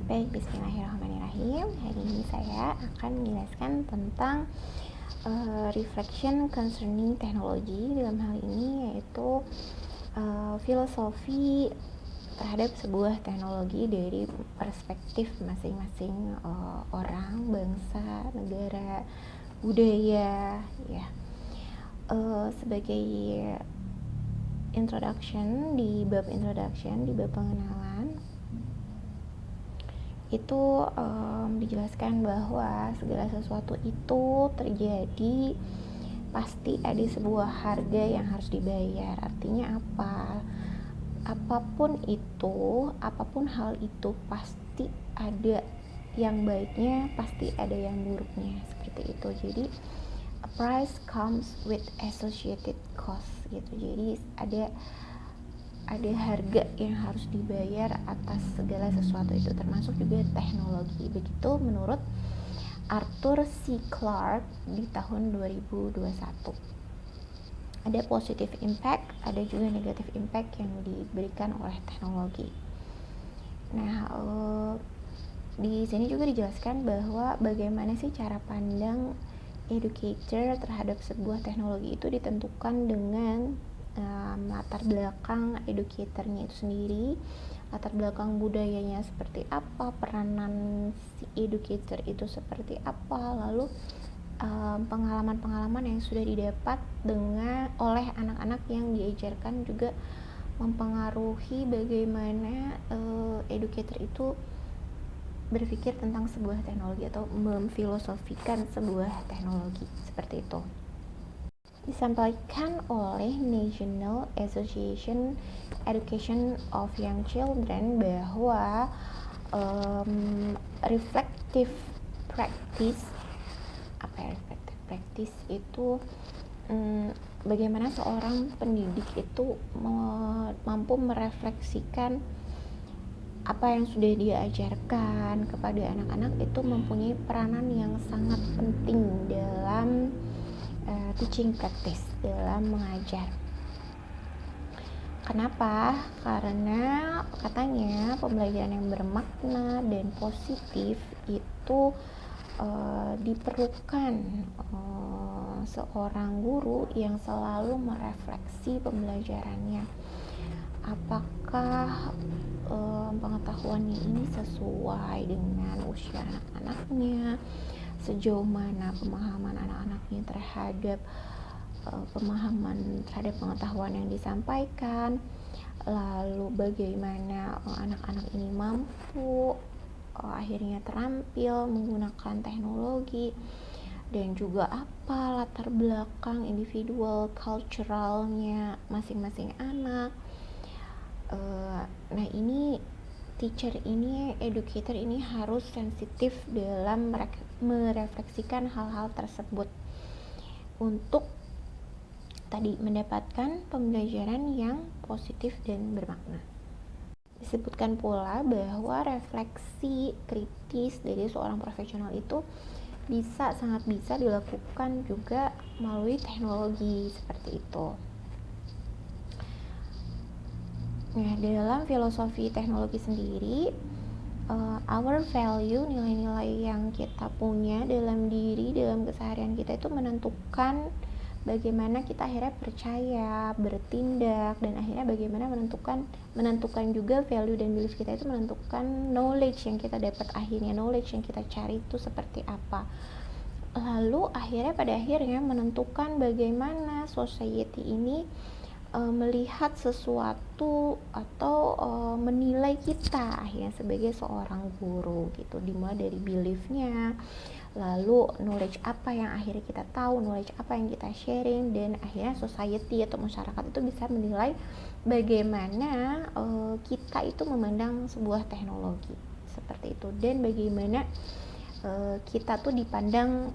Baik, bismillahirrahmanirrahim. Hari ini saya akan menjelaskan tentang reflection concerning teknologi. Dalam hal ini yaitu filosofi terhadap sebuah teknologi dari perspektif masing-masing orang, bangsa, negara, budaya, ya. Sebagai introduction, di bab pengenalan itu dijelaskan bahwa segala sesuatu itu terjadi pasti ada sebuah harga yang harus dibayar. Artinya apa? Apapun hal itu pasti ada yang baiknya, pasti ada yang buruknya, seperti itu. Jadi a price comes with associated cost gitu. Jadi ada harga yang harus dibayar atas segala sesuatu itu, termasuk juga teknologi. Begitu menurut Arthur C. Clarke di tahun 2021. Ada positive impact, ada juga negative impact yang diberikan oleh teknologi. Nah, di sini juga dijelaskan bahwa bagaimana sih cara pandang educator terhadap sebuah teknologi itu ditentukan dengan latar belakang educatornya itu sendiri, latar belakang budayanya seperti apa, peranan si educator itu seperti apa, lalu pengalaman-pengalaman yang sudah didapat oleh anak-anak yang diajarkan juga mempengaruhi bagaimana educator itu berpikir tentang sebuah teknologi atau memfilosofikan sebuah teknologi, seperti itu. Disampaikan oleh National Association Education of Young Children bahwa reflective practice itu bagaimana seorang pendidik itu mampu merefleksikan apa yang sudah dia ajarkan kepada anak-anak, itu mempunyai peranan yang sangat penting dalam teaching practice, dalam mengajar. Kenapa? Karena katanya pembelajaran yang bermakna dan positif itu diperlukan seorang guru yang selalu merefleksi pembelajarannya. Apakah pengetahuannya ini sesuai dengan usia anak-anaknya, sejauh mana pemahaman anak-anaknya terhadap pemahaman terhadap pengetahuan yang disampaikan, lalu bagaimana anak-anak ini mampu akhirnya terampil menggunakan teknologi, dan juga apa latar belakang individual culturalnya masing-masing anak. Nah, ini teacher ini, educator ini harus sensitif dalam merefleksikan hal-hal tersebut untuk tadi mendapatkan pembelajaran yang positif dan bermakna. Disebutkan pula bahwa refleksi kritis dari seorang profesional itu sangat bisa dilakukan juga melalui teknologi, seperti itu. Nah, dalam filosofi teknologi sendiri, our value, nilai-nilai yang kita punya dalam diri, dalam keseharian kita itu menentukan bagaimana kita akhirnya percaya, bertindak, dan akhirnya bagaimana menentukan juga value dan belief kita itu menentukan knowledge yang kita dapat, akhirnya knowledge yang kita cari itu seperti apa. Lalu pada akhirnya menentukan bagaimana society ini melihat sesuatu atau menilai kita akhirnya sebagai seorang guru gitu, dimulai dari beliefnya, lalu knowledge apa yang akhirnya kita tahu, knowledge apa yang kita sharing, dan akhirnya society atau masyarakat itu bisa menilai bagaimana kita itu memandang sebuah teknologi, seperti itu, dan bagaimana kita tuh dipandang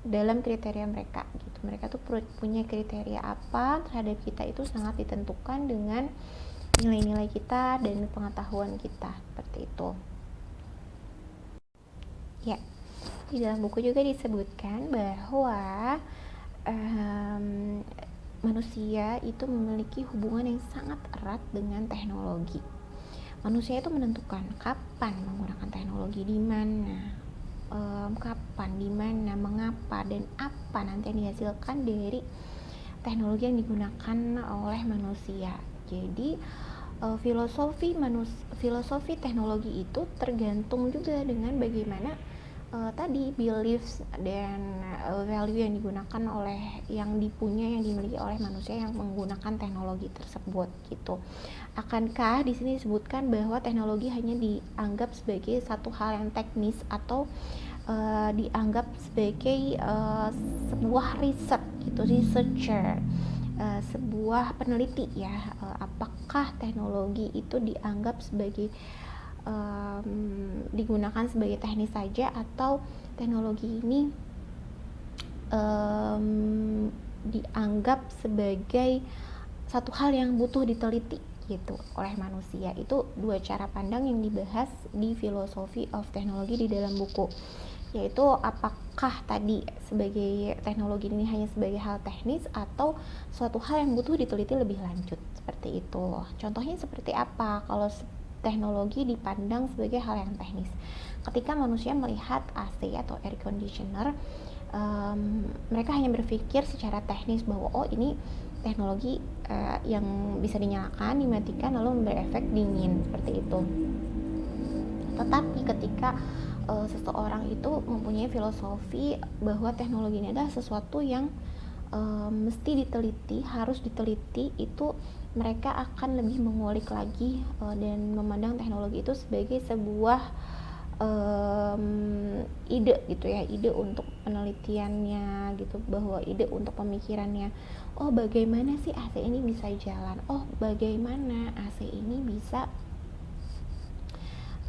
dalam kriteria mereka gitu. Mereka tuh punya kriteria apa terhadap kita, itu sangat ditentukan dengan nilai-nilai kita dan pengetahuan kita, seperti itu. Ya, di dalam buku juga disebutkan bahwa manusia itu memiliki hubungan yang sangat erat dengan teknologi. Manusia itu menentukan kapan menggunakan teknologi, di mana, kapan, di mana, mengapa, dan apa nanti yang dihasilkan dari teknologi yang digunakan oleh manusia. Jadi filosofi teknologi itu tergantung juga dengan bagaimana tadi beliefs dan value yang digunakan oleh yang dimiliki oleh manusia yang menggunakan teknologi tersebut gitu. Akankah di sini disebutkan bahwa teknologi hanya dianggap sebagai satu hal yang teknis atau dianggap sebagai sebuah riset gitu, researcher, sebuah peneliti ya, apakah teknologi itu dianggap sebagai digunakan sebagai teknis saja atau teknologi ini dianggap sebagai satu hal yang butuh diteliti gitu oleh manusia. Itu dua cara pandang yang dibahas di Philosophy of Technology di dalam buku, yaitu apakah tadi sebagai teknologi ini hanya sebagai hal teknis atau suatu hal yang butuh diteliti lebih lanjut, seperti itu. Contohnya seperti apa kalau teknologi dipandang sebagai hal yang teknis? Ketika manusia melihat AC atau air conditioner, mereka hanya berpikir secara teknis bahwa ini teknologi yang bisa dinyalakan, dimatikan, lalu memberi efek dingin, seperti itu. Tetapi ketika seseorang itu mempunyai filosofi bahwa teknologi ini adalah sesuatu yang mesti diteliti, harus diteliti, itu mereka akan lebih mengulik lagi dan memandang teknologi itu sebagai sebuah ide gitu ya, ide untuk penelitiannya gitu, bahwa ide untuk pemikirannya. Oh, bagaimana sih AC ini bisa jalan? Oh, bagaimana AC ini bisa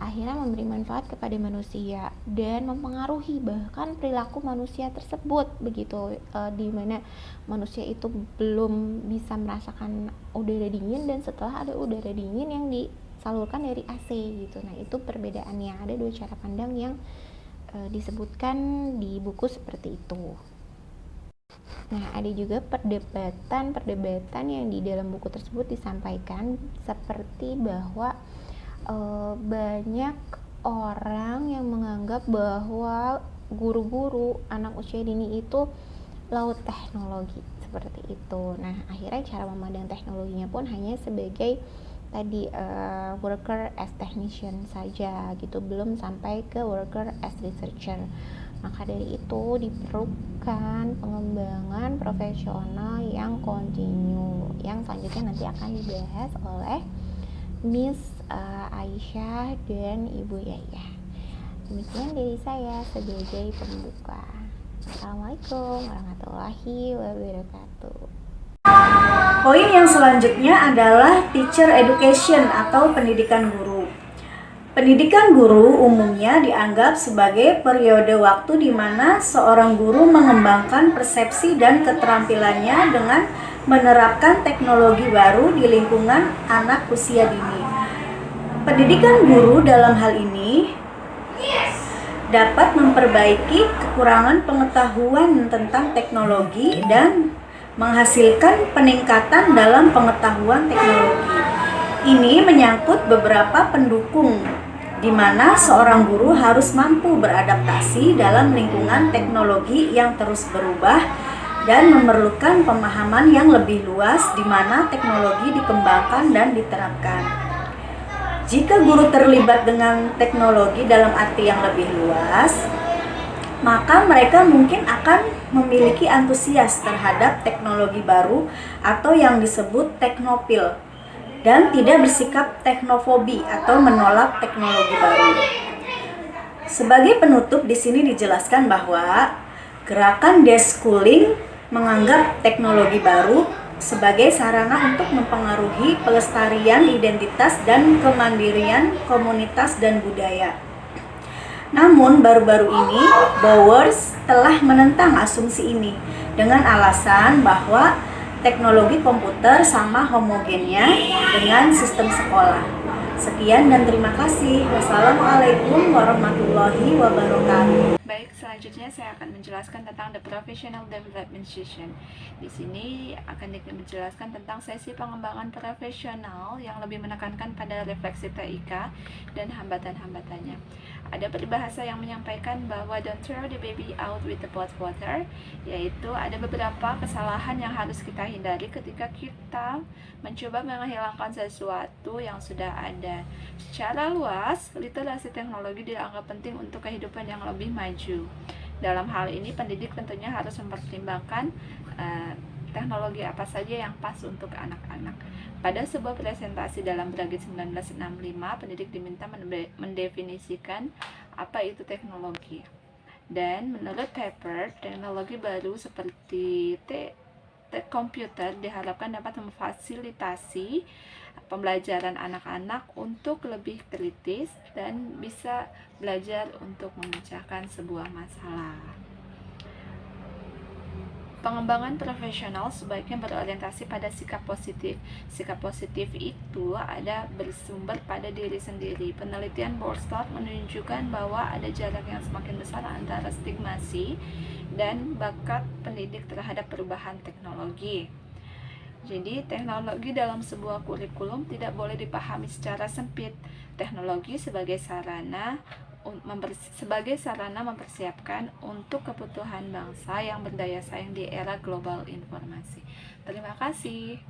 akhirnya memberi manfaat kepada manusia dan mempengaruhi bahkan perilaku manusia tersebut begitu, di mana manusia itu belum bisa merasakan udara dingin dan setelah ada udara dingin yang disalurkan dari AC gitu. Nah, itu perbedaannya. Ada dua cara pandang yang disebutkan di buku seperti itu. Nah, ada juga perdebatan yang di dalam buku tersebut disampaikan, seperti bahwa banyak orang yang menganggap bahwa guru-guru anak usia dini itu laut teknologi, seperti itu. Nah, akhirnya cara memandang teknologinya pun hanya sebagai tadi worker as technician saja gitu, belum sampai ke worker as researcher. Maka dari itu diperlukan pengembangan profesional yang kontinu, yang selanjutnya nanti akan dibahas oleh Miss Aisyah dan Ibu Yaya. Demikian dari saya sebagai pembuka. Assalamualaikum warahmatullahi wabarakatuh. Poin yang selanjutnya adalah teacher education atau pendidikan guru. Pendidikan guru umumnya dianggap sebagai periode waktu di mana seorang guru mengembangkan persepsi dan keterampilannya dengan menerapkan teknologi baru di lingkungan anak usia dini. Pendidikan guru dalam hal ini dapat memperbaiki kekurangan pengetahuan tentang teknologi dan menghasilkan peningkatan dalam pengetahuan teknologi. Ini menyangkut beberapa pendukung, di mana seorang guru harus mampu beradaptasi dalam lingkungan teknologi yang terus berubah dan memerlukan pemahaman yang lebih luas di mana teknologi dikembangkan dan diterapkan. Jika guru terlibat dengan teknologi dalam arti yang lebih luas, maka mereka mungkin akan memiliki antusias terhadap teknologi baru atau yang disebut teknofil, dan tidak bersikap teknofobi atau menolak teknologi baru. Sebagai penutup, di sini dijelaskan bahwa gerakan deschooling menganggap teknologi baru sebagai sarana untuk mempengaruhi pelestarian identitas dan kemandirian komunitas dan budaya. Namun baru-baru ini Bowers telah menentang asumsi ini dengan alasan bahwa teknologi komputer sama homogennya dengan sistem sekolah. Sekian dan terima kasih. Wassalamualaikum warahmatullahi wabarakatuh. Baik, selanjutnya saya akan menjelaskan tentang the professional development session. Di sini akan dijelaskan tentang sesi pengembangan profesional yang lebih menekankan pada refleksi TIK dan hambatan-hambatannya. Ada peribahasa yang menyampaikan bahwa don't throw the baby out with the bathwater, yaitu ada beberapa kesalahan yang harus kita hindari ketika kita mencoba menghilangkan sesuatu yang sudah ada. Secara luas, literasi teknologi dianggap penting untuk kehidupan yang lebih maju. Dalam hal ini, pendidik tentunya harus mempertimbangkan teknologi apa saja yang pas untuk anak-anak. Pada sebuah presentasi dalam Bragit 1965, pendidik diminta mendefinisikan apa itu teknologi. Dan menurut paper, teknologi baru seperti komputer diharapkan dapat memfasilitasi pembelajaran anak-anak untuk lebih kritis dan bisa belajar untuk memecahkan sebuah masalah. Pengembangan profesional sebaiknya berorientasi pada sikap positif. Sikap positif itu ada bersumber pada diri sendiri. Penelitian Borstar menunjukkan bahwa ada jarak yang semakin besar antara stigmasi dan bakat pendidik terhadap perubahan teknologi. Jadi, teknologi dalam sebuah kurikulum tidak boleh dipahami secara sempit. Teknologi sebagai sarana mempersiapkan untuk kebutuhan bangsa yang berdaya saing di era global informasi. Terima kasih.